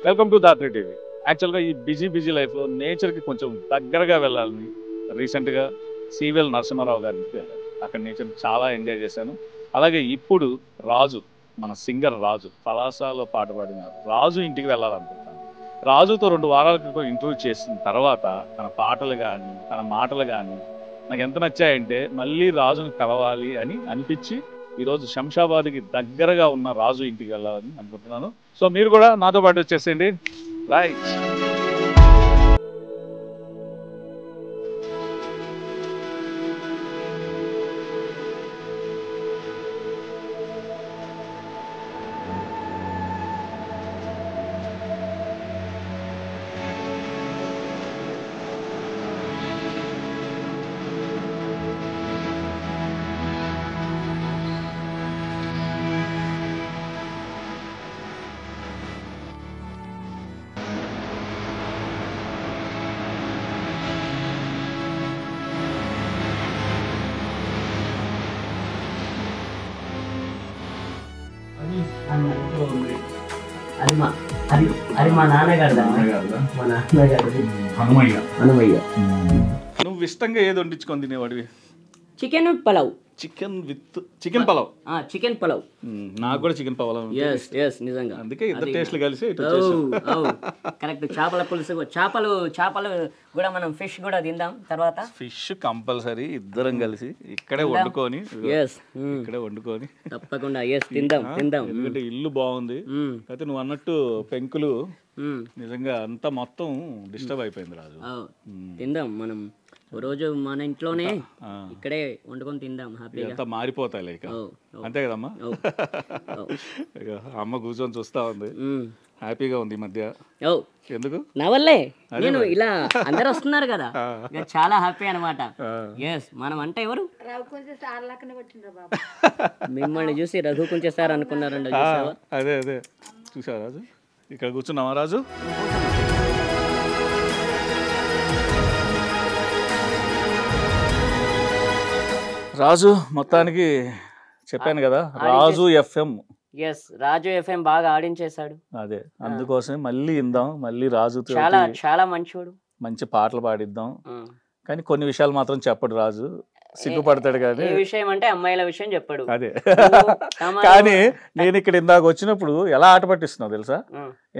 Welcome to Dhatri TV. యాక్చువల్గా ఈ busy లైఫ్లో నేచర్కి కొంచెం దగ్గరగా వెళ్ళాలని రీసెంట్గా సివిఎల్ నరసింహారావు గారి ఇంటికి వెళ్ళాను. అక్కడ నేచర్ చాలా ఎంజాయ్ చేశాను. అలాగే ఇప్పుడు రాజు, మన సింగర్ రాజు, పలాసాలో పాట పాడిన రాజు ఇంటికి వెళ్ళాలనుకుంటున్నాను. రాజుతో 2 వారాల క్రితం ఇంటర్వ్యూ చేసిన తర్వాత తన పాటలు కానీ తన మాటలు కానీ నాకు ఎంత నచ్చాయంటే మళ్ళీ రాజును కలవాలి అని అనిపించి ఈరోజు శంషాబాద్కి దగ్గరగా ఉన్న రాజు ఇంటికి వెళ్ళాలని అనుకుంటున్నాను. సో మీరు కూడా నాతో పాటు వచ్చేసేయండి. రైట్. అది మా నాన్నగారు. మా నాన్నగారు హనుమయ్య. నువ్వు ఇష్టంగా ఏది వండించుకొని తినేవాడివి? Chicken pulao. Chicken pulao. Chicken pulao. నాకు కూడా చికెన్ పలావ్ నిజంగా. అందుకే ఇద్దరు టేస్ట్లు కలిసి కరెక్ట్. చేపల పులుసు, చేపలు కూడా మనం ఫిష్ కూడా తిందాం తర్వాత. ఫిష్ కంపల్సరీ ఇద్దరం కలిసి ఇక్కడే వండుకొని తప్పకుండా తిందాం. ఎందుకంటే ఇల్లు బాగుంది. అయితే నువ్వు అన్నట్టు పెంకులు నిజంగా అంతా మొత్తం డిస్టర్బ్ అయిపోయింది రాజు. తిందాం మనం రోజు మన ఇంట్లోనే ఇక్కడే వండుకొని తిందాం హ్యాపీగా. మారిపోతాయి లేక అంతే కదమ్మా. అమ్మ కూర్చొని చూస్తా ఉంది, హ్యాపీగా ఉంది ఈ మధ్య. ఎందుకు నా వల్లే నేను ఇలా అందరు వస్తున్నారు కదా, చాలా హ్యాపీ అనమాట. మనం అంటే ఎవరు మిమ్మల్ని చూసి రఘు కొంచెం సార్ అనుకున్నారండి. అదే చూసావా రాజు? ఇక్కడ కూర్చున్నావా రాజు? రాజు మొత్తానికి చెప్పాను కదా, రాజు ఎఫ్ఎం. రాజు ఎఫ్ఎం బాగా ఆడించేశాడు. అదే అందుకోసమే మళ్ళీ ఇందాం, మళ్ళీ రాజు చాలా మంచివాడు, మంచి పాటలు పాడిద్దాం. కానీ కొన్ని విషయాలు మాత్రం చెప్పడు రాజు, సిగ్గుపడతాడు. కానీ విషయం అంటే అమ్మాయిల విషయం చెప్పాడు. అదే కానీ నేను ఇక్కడ ఇందాక వచ్చినప్పుడు ఎలా ఆట పట్టిస్తున్నావు తెలుసా?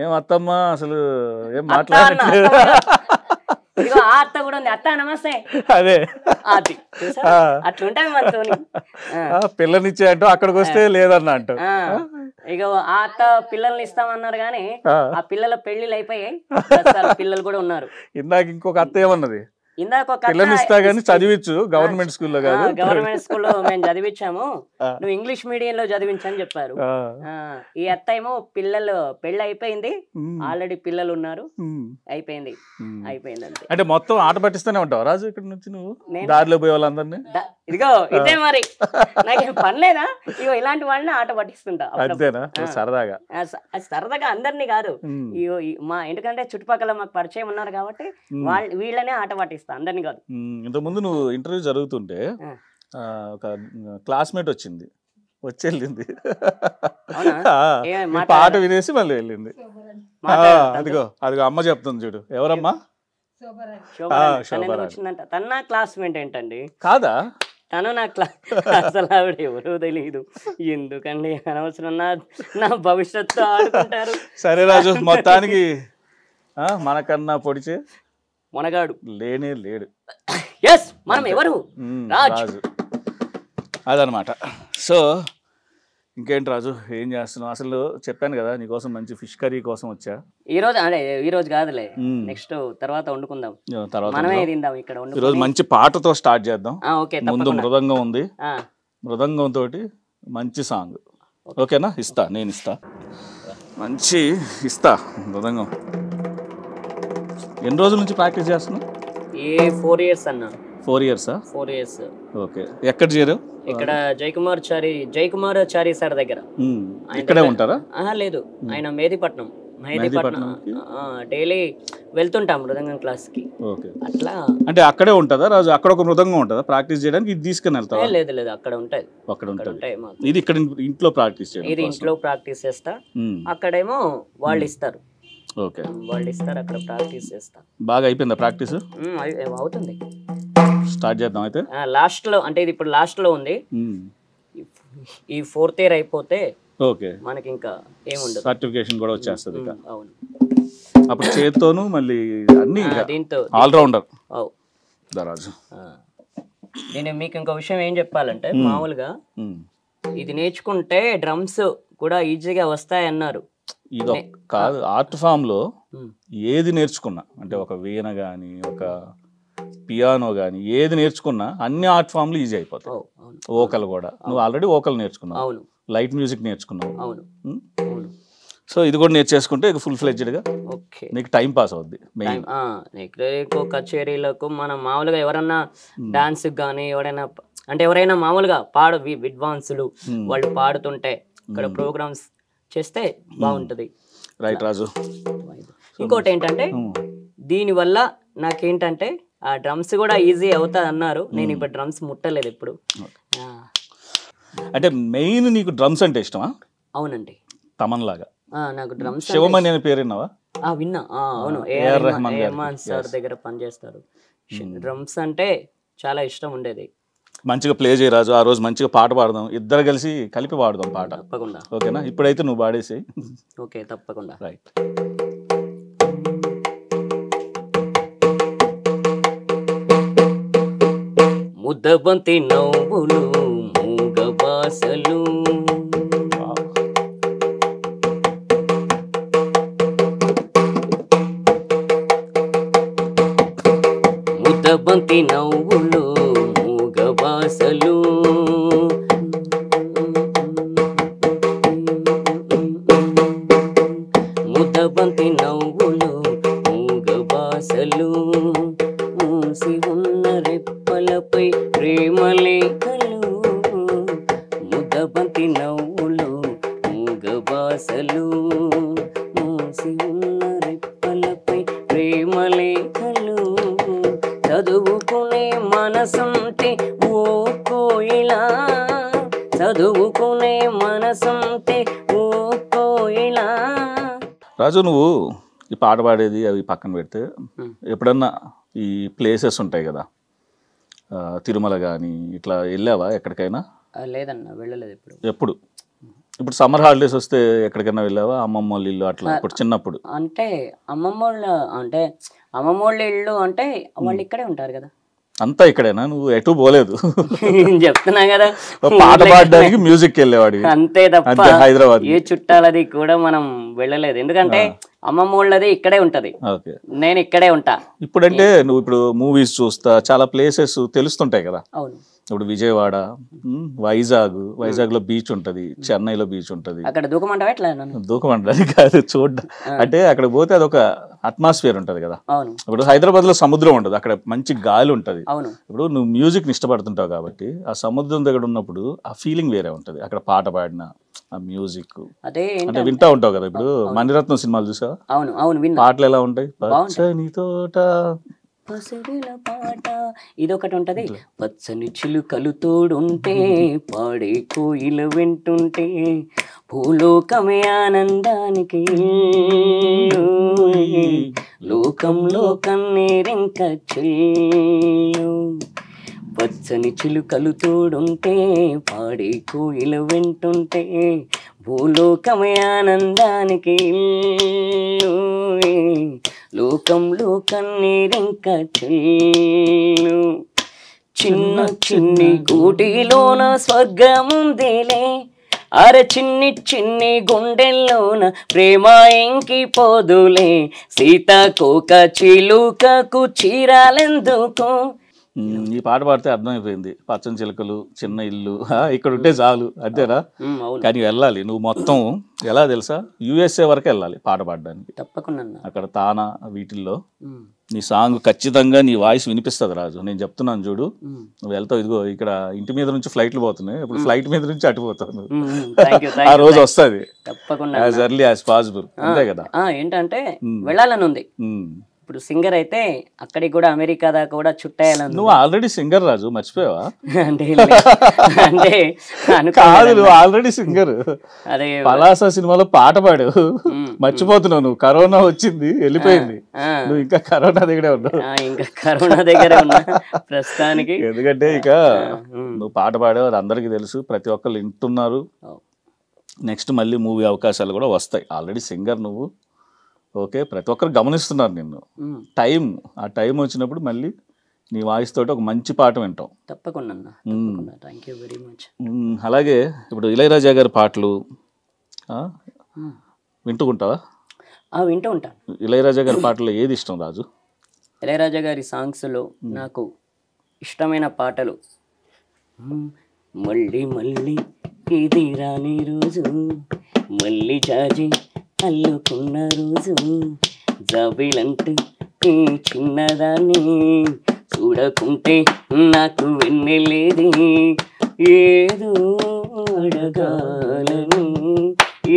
ఏం అత్తమ్మ అసలు ఏం మాట్లాడట్లేదు. అత్త కూడా ఉంది, అత్త నమస్తే. అదే అది అట్లుంటాయి మనతో. పిల్లనిచ్చే అంటూ అక్కడికి వస్తే లేదన్న అంటూ ఇక ఆ అత్త పిల్లల్ని ఇస్తామన్నారు కానీ ఆ పిల్లల పెళ్లిళ్ళు అయిపోయాయి, పిల్లలు కూడా ఉన్నారు. ఇందాక ఇంకొక అత్త ఏమన్నది, ఇందాక పిల్లలు ఇస్తా గానీ చదివించు, గవర్నమెంట్ స్కూల్లో కాదు, గవర్నమెంట్ స్కూల్లో మేము చదివించాము, నువ్వు ఇంగ్లీష్ మీడియం లో చదివించని చెప్పారు. ఈ అత్త ఏమో పిల్లలు పెళ్లి అయిపోయింది, ఆల్రెడీ పిల్లలు ఉన్నారు, అయిపోయింది అంతే. అంటే మొత్తం ఆట పట్టిస్తూనే ఉంటావు రాజు ఇక్కడ నుంచి నువ్వు దారిలో పోయే వాళ్ళందరినీ? ఇదిగో ఇదే మరి నాకేం పనిలేదా? ఇగో ఇలాంటి వాళ్ళని ఆట పట్టిస్తుంటా. అంతేనా? సరదాగా సరదాగా అందరినీ కాదు, మా ఎందుకంటే చుట్టుపక్కల మాకు పరిచయం ఉన్నారు కాబట్టి వీళ్ళనే ఆట పట్టిస్తా, అందరినీ కాదు. ఇంతకుముందు నువ్వు ఇంటర్వ్యూ జరుగుతుంటే ఒక క్లాస్మేట్ వచ్చింది, వెళ్ళింది, పాట వినేసి మళ్ళీ వెళ్ళింది. అదిగో అమ్మ చెప్తుంది చూడు. ఎవరమ్మా? వచ్చిందంట. తన నా క్లాస్మేట్ ఏంటండి? కాదా? తను నా అసలు ఆవిడ ఎవరో తెలియదు. ఎందుకండి అనవసరం నా భవిష్యత్తు ఆడుకుంటారు. సరే రాజు, మొత్తానికి మనకన్నా పొడిచే మనగాడు లేనే లేడు. మనం ఎవరు? రాజు. అదనమాట. సో ఇంకేంటి రాజు, ఏం చేస్తున్నావు? అసలు చెప్పాను కదా నీకోసం మంచి ఫిష్ కర్రీ కోసం వచ్చా. ఈ రోజు కాదులే, నెక్స్ట్ తర్వాత వండుకుందాం, మనమే తిందాం ఇక్కడ. ఈరోజు మంచి పాటతో స్టార్ట్ చేద్దాం. ముందు మృదంగం ఉంది, మృదంగం తోటి మంచి సాంగ్. ఓకేనా? నేను ఇస్తా మంచి మృదంగం. ఎన్ని రోజుల నుంచి ప్రాక్టీస్ చేస్తున్నావు? 4 years అన్నా. 4 years? 4 years. ఓకే. ఎక్కడ చేరావు? ఇక్కడ జయకుమార్ చారి సార్ దగ్గర. ఇక్కడే ఉంటారా? లేదు, ఆయన మెహదీపట్నం డైలీ వెళ్తుంటాం మృదంగం క్లాస్ కి. అట్లా అంటే అక్కడే ఉంటుందా రాజు? అక్కడ ఒక మృదంగం ఉంటుందా ప్రాక్టీస్ చేయడానికి? ఇది తీసుకుని వెళ్తావా? లేదు, అక్కడ ఉంటాయి. ఇది ఇక్కడ ఇంట్లో ప్రాక్టీస్ చేస్తా, అక్కడేమో వాళ్ళు ఇస్తారు. ఓకే. వాళ్ళు ఇస్తారు, అక్కడ ప్రాక్టీస్ చేస్తా. బాగా అయిపోయిందా ప్రాక్టీస్? అవుతుంది. స్టార్ట్ చేద్దాం అయితే. లాస్ట్ లో అంటే ఇది ఇప్పుడు లాస్ట్ లో ఉంది. ఈ 4th ఇయర్ అయిపోతే ఓకే మనకి ఇంకా ఏముండదు, సర్టిఫికేషన్ కూడా వచ్చేస్తుంది ఇక. అవును. అప్పుడు చేత్తోను మళ్ళీ అన్ని దీంతో ఆల్రౌండర్ రాజు. నేను మీకు ఇంకో విషయం ఏం చెప్పాలంటే, మామూలుగా ఇది నేర్చుకుంటే డ్రమ్స్ కూడా ఈజీగా వస్తాయి అన్నారు. ఇది కాదు, ఆర్ట్ ఫామ్ లో ఏది నేర్చుకున్నా అంటే ఒక వీణ గానీ ఒక పియానో గానీ ఏది నేర్చుకున్నా అన్ని ఆర్ట్ ఫామ్లు ఈజీ అయిపోతాయి. వోకల్ కూడా, నువ్వు ఆల్రెడీ వోకల్ నేర్చుకున్నావు, లైట్ మ్యూజిక్ నేర్చుకున్నావు. సో ఇది కూడా నేర్చేసుకుంటే ఫుల్ ఫ్లెడ్జ్డ్గా నీకు టైం పాస్ అవుద్ది. కచేరీలకు మనం మామూలుగా ఎవరన్నా డాన్స్ కానీ ఎవరైనా అంటే ఎవరైనా మామూలుగా విద్వాంసులు వాళ్ళు పాడుతుంటే ఇక్కడ ప్రోగ్రామ్స్ చేస్తే బాగుంటది. రైట్ రాజు. ఇంకోటి ఏంటంటే దీనివల్ల నాకేంటంటే ఆ డ్రమ్స్ కూడా ఈజీ అవుతుంది అన్నారు. నేను ఇప్పుడు డ్రమ్స్ ముట్టలేదు ఎప్పుడు. అంటే మెయిన్ నీకు డ్రమ్స్ అంటే ఇష్టమా? అవునండి. తమన్ లాగా నాకు డ్రమ్స్. శివమణి అనే పేరు విన్నావా? విన్నా. అవును, ఏఆర్ రెహమాన్ సార్ దగ్గర పనిచేస్తారు. డ్రమ్స్ అంటే చాలా ఇష్టం ఉండేది. మంచిగా ప్లే చేయి రాజు. ఆ రోజు మంచిగా పాట పాడదాం, ఇద్దరు కలిసి కలిపి పాడదాం పాట. తప్పకుండా. ఓకేనా? ఇప్పుడైతే నువ్వు పాడేసి. ఓకే, తప్పకుండా. రైట్. ముద్దబంతి నవ్వులు మూగ బాసలు ముద్దబంతి నవ్వులు మూగ బాసలు ముద్దబంతి నవ్వులు మూగ బాసలు మూసి ఉన్న రెప్పలపై ప్రేమలేఖలు ముద్దబంతి నవ్వులు మూగ బాసలు మూసి ఉన్న రెప్పలపై ప్రేమలేఖలు చదువుకునే మనసుంటే ఓ కోయిలా చదువుకునే మనసుంటే ఓ కోయిలా. రాజు, నువ్వు ఈ పాట పాడేది అవి పక్కన పెడితే ఎప్పుడన్నా ఈ ప్లేసెస్ ఉంటాయి కదా, తిరుమల కానీ ఇట్లా వెళ్ళావా ఎక్కడికైనా? లేదన్నా, వెళ్ళలేదు ఎప్పుడు. ఇప్పుడు సమ్మర్ హాలిడేస్ వస్తే ఎక్కడికైనా వెళ్ళావా? అమ్మమ్మ వాళ్ళ ఇల్లు అట్లా ఇప్పుడు చిన్నప్పుడు? అంటే అమ్మమ్మ వాళ్ళ ఇల్లు అంటే వాళ్ళు ఇక్కడే ఉంటారు కదా. అంతా ఇక్కడేనా? నువ్వు ఎటు పోలేదు? చెప్తున్నా కదా, పాట పాడడానికి మ్యూజిక్ వెళ్ళేవాడి అంతే తప్ప హైదరాబాద్ ఏ చుట్టాలది కూడా మనం వెళ్ళలేదు. ఎందుకంటే అమ్మమ్మ వాళ్ళది ఇక్కడే ఉంటది, నేను ఇక్కడే ఉంటా. ఇప్పుడంటే నువ్వు ఇప్పుడు మూవీస్ చూస్తా చాలా ప్లేసెస్ తెలుస్తుంటాయి కదా. అవును. ఇప్పుడు విజయవాడ, వైజాగ్ లో బీచ్ ఉంటది, చెన్నైలో బీచ్ ఉంటది. అక్కడ దూకమంటావా? ఎట్లా దూకమంటారు కాదు, చూడ్డం. అంటే అక్కడ పోతే అదొక అట్మాస్ఫియర్ ఉంటది కదా. ఇప్పుడు హైదరాబాద్ లో సముద్రం ఉండదు, అక్కడ మంచి గాలి ఉంటది. ఇప్పుడు నువ్వు మ్యూజిక్ ఇష్టపడుతుంటావు కాబట్టి ఆ సముద్రం దగ్గర ఉన్నప్పుడు ఆ ఫీలింగ్ వేరే ఉంటది. అక్కడ పాట పాడిన ఆ మ్యూజిక్ అంటే వింటా ఉంటావు కదా. ఇప్పుడు మణిరత్నం సినిమాలు చూసావా? పాటలు ఎలా ఉంటాయి? పచ్చని తోట పసిడిల పాట ఇదొకటి ఉంటది. పచ్చని చిలుకలు తోడుంటే పాడే కోయిల వింటుంటే భూలోకమే ఆనందానికి లోకంలో కన్నీరింక చెల్లు. పచ్చని చిలుకలు తోడుంటే పాడే కోయిల వింటుంటే భూలోకమే ఆనందానికి లోకంలో కన్నీరింక చెల్లు. చిన్న చిన్ని గూటిలోన స్వర్గముందేలే, అర చిన్ని చిన్ని గుండెల్లోన ప్రేమ ఇంకిపోదులే, సీతాకోక చిలుకకు చీరాలెందుకు. ఈ పాట పాడితే అర్థమైపోయింది. పచ్చని చిలుకలు, చిన్న ఇల్లు, ఇక్కడ ఉంటే చాలు అంతేనా? కానీ వెళ్ళాలి నువ్వు మొత్తం ఎలా తెలుసా, USA వరకు వెళ్ళాలి పాట పాడడానికి. తప్పకుండా. అక్కడ తానా వీటిల్లో నీ సాంగ్ ఖచ్చితంగా నీ వాయిస్ వినిపిస్తుంది రాజు. నేను చెప్తున్నాను చూడు, నువ్వు వెళ్తావు. ఇదిగో ఇక్కడ ఇంటి మీద నుంచి ఫ్లైట్లు పోతున్నాయి, ఇప్పుడు ఫ్లైట్ మీద నుంచి అటుపోతావు. ఆ రోజు వస్తుంది యాజ్ ఎర్లీ యాజ్ పాసిబుల్. అంతే కదా? ఏంటంటే వెళ్ళాలని ఉంది, ఇప్పుడు సింగర్ అయితే అక్కడికి కూడా అమెరికా దాకా కూడా చుట్టాయాలని నువ్వు ఆల్రెడీ సింగర్ రాజు, మర్చిపోయావా? అంటే అంటే కాదు, నువ్వు ఆల్రెడీ సింగర్. అదే పలాస సినిమాలో పాట పాడావు, మర్చిపోతున్నావు. నువ్వు కరోనా వచ్చింది వెళ్ళిపోయింది, నువ్వు ఇంకా కరోనా దగ్గరే ఉన్నావు. ఇంకా కరోనా దగ్గరే ఉన్నా ప్రస్తుతానికి. ఎందుకంటే ఇక నువ్వు పాట పాడావు, అది అందరికీ తెలుసు, ప్రతి ఒక్కళ్ళు వింటున్నారు. నెక్స్ట్ మళ్ళీ మూవీ అవకాశాలు కూడా వస్తాయి. ఆల్రెడీ సింగర్ నువ్వు, ఓకే, ప్రతి ఒక్కరు గమనిస్తున్నారు నిన్ను. ఆ టైం వచ్చినప్పుడు మళ్ళీ నీ వాయిస్ తోటి ఒక మంచి పాట వింటాం తప్పకుండా. Thank you very much. అలాగే ఇప్పుడు ఇళయరాజా గారి పాటలు వింటుకుంటావా? వింటూ ఉంటాను. ఇళయరాజా గారి పాటలు ఏది ఇష్టం రాజు? ఇళయరాజా గారి సాంగ్స్లో నాకు ఇష్టమైన పాటలు మళ్ళీ మళ్ళీ ఇది రాని రోజు, మళ్ళీ జాజి అల్లుకున్న రోజు, జాబిలంటూ ఈ చిన్నదాన్ని చూడకుంటే నాకు వెన్నెలేది, ఏదో అడగాలని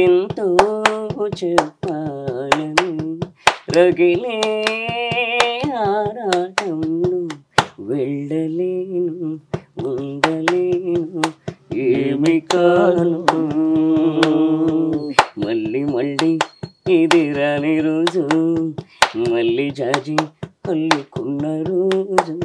ఎంతో చెప్పాలని రగిలే ఆరాటంలో వెళ్ళలేను ఉండలేను ఏమి కాను, మళ్ళీ మళ్ళీ ఇది రాని రోజు, మళ్ళీ జాజి అల్లుకున్న రోజు.